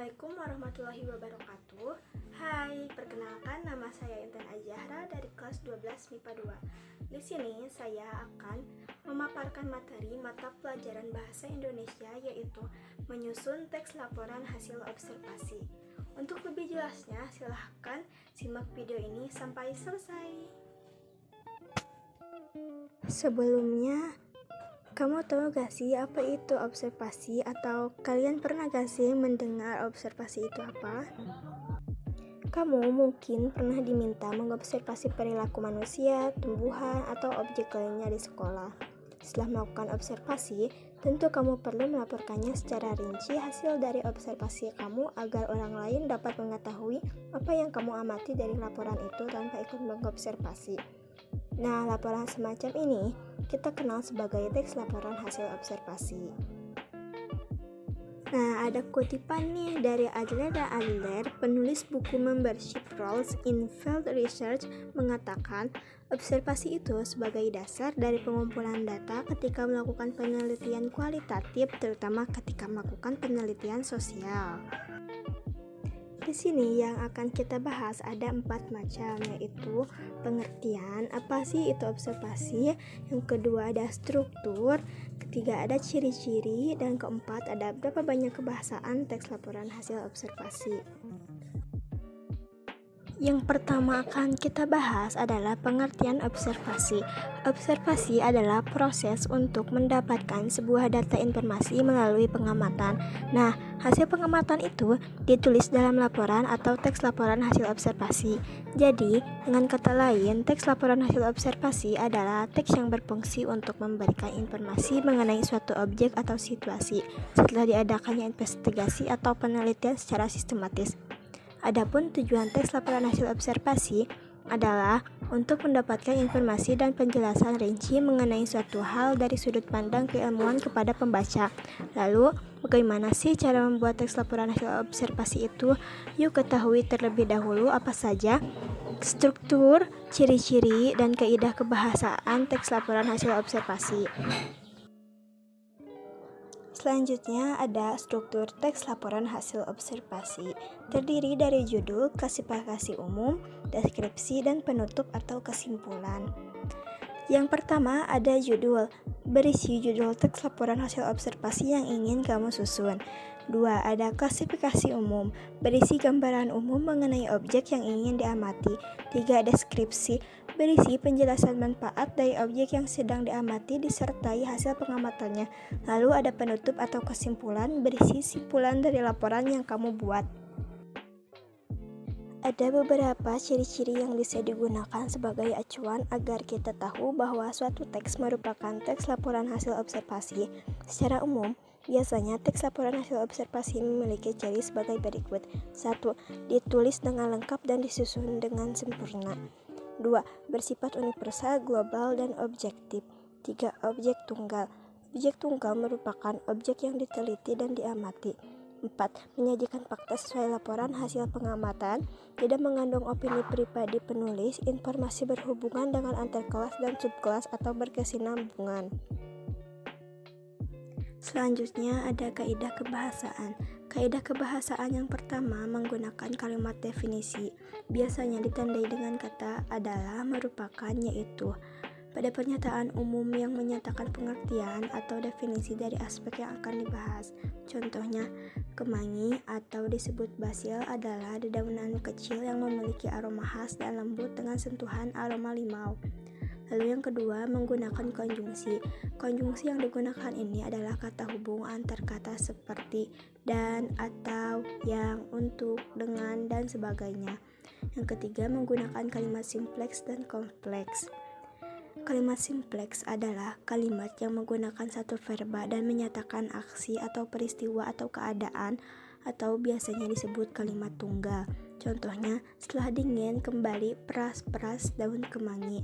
Assalamualaikum warahmatullahi wabarakatuh. Hai, perkenalkan nama saya Intan Azahra dari kelas 12 MIPA 2. Di sini saya akan memaparkan materi mata pelajaran bahasa Indonesia, yaitu menyusun teks laporan hasil observasi. Untuk lebih jelasnya, silahkan simak video ini sampai selesai. Sebelumnya, kamu tahu gak sih apa itu observasi, atau kalian pernah gak sih mendengar observasi itu apa? Kamu mungkin pernah diminta mengobservasi perilaku manusia, tumbuhan, atau objek lainnya di sekolah. Setelah melakukan observasi, tentu kamu perlu melaporkannya secara rinci hasil dari observasi kamu agar orang lain dapat mengetahui apa yang kamu amati dari laporan itu tanpa ikut mengobservasi. Nah, laporan semacam ini kita kenal sebagai teks laporan hasil observasi. Nah, ada kutipan nih dari Adler dan Adler, penulis buku Membership Roles in Field Research, mengatakan observasi itu sebagai dasar dari pengumpulan data ketika melakukan penelitian kualitatif, terutama ketika melakukan penelitian sosial. Di sini yang akan kita bahas ada 4 macam, yaitu pengertian, apa sih itu observasi, yang kedua ada struktur, ketiga ada ciri-ciri, dan keempat ada berapa banyak kebahasaan teks laporan hasil observasi. Yang pertama akan kita bahas adalah pengertian observasi. Observasi adalah proses untuk mendapatkan sebuah data informasi melalui pengamatan. Nah, hasil pengamatan itu ditulis dalam laporan atau teks laporan hasil observasi. Jadi, dengan kata lain, teks laporan hasil observasi adalah teks yang berfungsi untuk memberikan informasi mengenai suatu objek atau situasi setelah diadakannya investigasi atau penelitian secara sistematis. Adapun tujuan teks laporan hasil observasi adalah untuk mendapatkan informasi dan penjelasan rinci mengenai suatu hal dari sudut pandang keilmuan kepada pembaca. Lalu, bagaimana sih cara membuat teks laporan hasil observasi itu? Yuk ketahui terlebih dahulu apa saja struktur, ciri-ciri, dan kaidah kebahasaan teks laporan hasil observasi. Selanjutnya ada struktur teks laporan hasil observasi, terdiri dari judul, klasifikasi umum, deskripsi, dan penutup atau kesimpulan. Yang pertama ada judul, berisi judul teks laporan hasil observasi yang ingin kamu susun. 2. Ada klasifikasi umum, berisi gambaran umum mengenai objek yang ingin diamati. 3. Deskripsi, berisi penjelasan manfaat dari objek yang sedang diamati disertai hasil pengamatannya. Lalu ada penutup atau kesimpulan, berisi simpulan dari laporan yang kamu buat. Ada beberapa ciri-ciri yang bisa digunakan sebagai acuan agar kita tahu bahwa suatu teks merupakan teks laporan hasil observasi. Secara umum, biasanya teks laporan hasil observasi memiliki ciri sebagai berikut. 1. Ditulis dengan lengkap dan disusun dengan sempurna. 2. Bersifat universal, global, dan objektif. 3. Objek tunggal. Objek tunggal merupakan objek yang diteliti dan diamati. 4. Menyajikan fakta sesuai laporan hasil pengamatan, tidak mengandung opini pribadi penulis, informasi berhubungan dengan antar kelas dan subkelas atau berkesinambungan. Selanjutnya ada kaidah kebahasaan. Kaidah kebahasaan yang pertama menggunakan kalimat definisi. Biasanya ditandai dengan kata adalah, merupakan, yaitu. Pada pernyataan umum yang menyatakan pengertian atau definisi dari aspek yang akan dibahas. Contohnya, kemangi atau disebut basil adalah dedaunan kecil yang memiliki aroma khas dan lembut dengan sentuhan aroma limau. Lalu yang kedua, menggunakan konjungsi. Konjungsi yang digunakan ini adalah kata hubung antar kata seperti dan, atau, yang, untuk, dengan, dan sebagainya. Yang ketiga, menggunakan kalimat simpleks dan kompleks. Kalimat simpleks adalah kalimat yang menggunakan satu verba dan menyatakan aksi atau peristiwa atau keadaan, atau biasanya disebut kalimat tunggal. Contohnya, setelah dingin kembali peras-peras daun kemangi.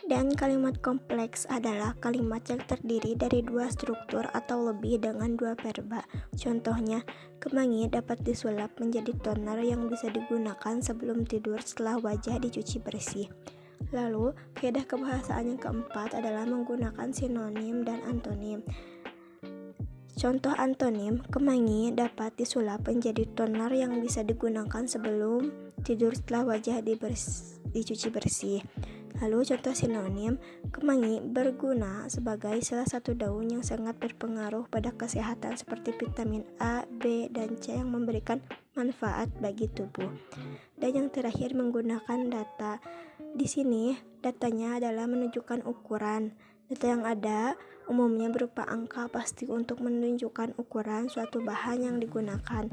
Dan kalimat kompleks adalah kalimat yang terdiri dari 2 struktur atau lebih dengan 2 verba. Contohnya, kemangi dapat disulap menjadi toner yang bisa digunakan sebelum tidur setelah wajah dicuci bersih. Lalu, kaidah kebahasaan yang keempat adalah menggunakan sinonim dan antonim. Contoh antonim, kemangi dapat disulap menjadi toner yang bisa digunakan sebelum tidur setelah wajah dicuci bersih. Lalu contoh sinonim, kemangi berguna sebagai salah satu daun yang sangat berpengaruh pada kesehatan seperti vitamin A, B, dan C yang memberikan manfaat bagi tubuh. Dan yang terakhir menggunakan data. Di sini datanya adalah menunjukkan ukuran. Data yang ada umumnya berupa angka pasti untuk menunjukkan ukuran suatu bahan yang digunakan.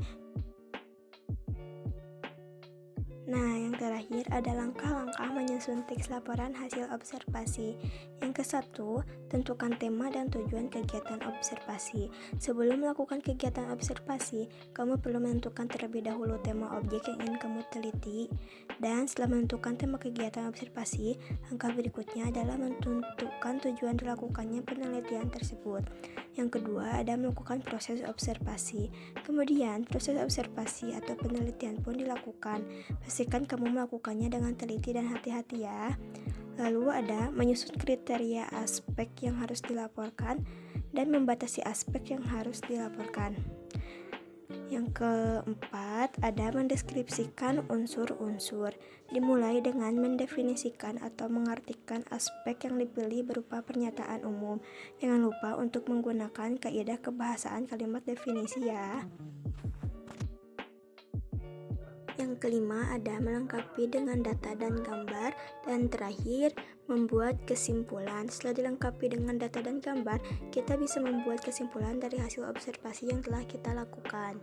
Nah, yang terakhir ada langkah-langkah menyusun teks laporan hasil observasi. Yang ke-1, tentukan tema dan tujuan kegiatan observasi. Sebelum melakukan kegiatan observasi, kamu perlu menentukan terlebih dahulu tema objek yang ingin kamu teliti. Dan setelah menentukan tema kegiatan observasi, langkah berikutnya adalah menentukan tujuan dilakukannya penelitian tersebut. Yang kedua, ada melakukan proses observasi. Kemudian, proses observasi atau penelitian pun dilakukan. Pastikan kamu melakukannya dengan teliti dan hati-hati ya. Lalu ada menyusun kriteria aspek yang harus dilaporkan dan membatasi aspek yang harus dilaporkan. Yang keempat, ada mendeskripsikan unsur-unsur. Dimulai dengan mendefinisikan atau mengartikan aspek yang dipilih berupa pernyataan umum. Jangan lupa untuk menggunakan kaidah kebahasaan kalimat definisi ya. Yang kelima ada melengkapi dengan data dan gambar. Dan terakhir, membuat kesimpulan. Setelah dilengkapi dengan data dan gambar, kita bisa membuat kesimpulan dari hasil observasi yang telah kita lakukan.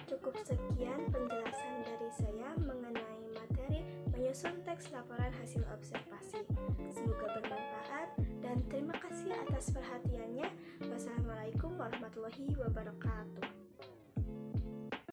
Cukup sekian penjelasan dari saya mengenai materi menyusun teks laporan hasil observasi. Semoga bermanfaat dan terima kasih atas perhatiannya. Wassalamualaikum warahmatullahi wabarakatuh.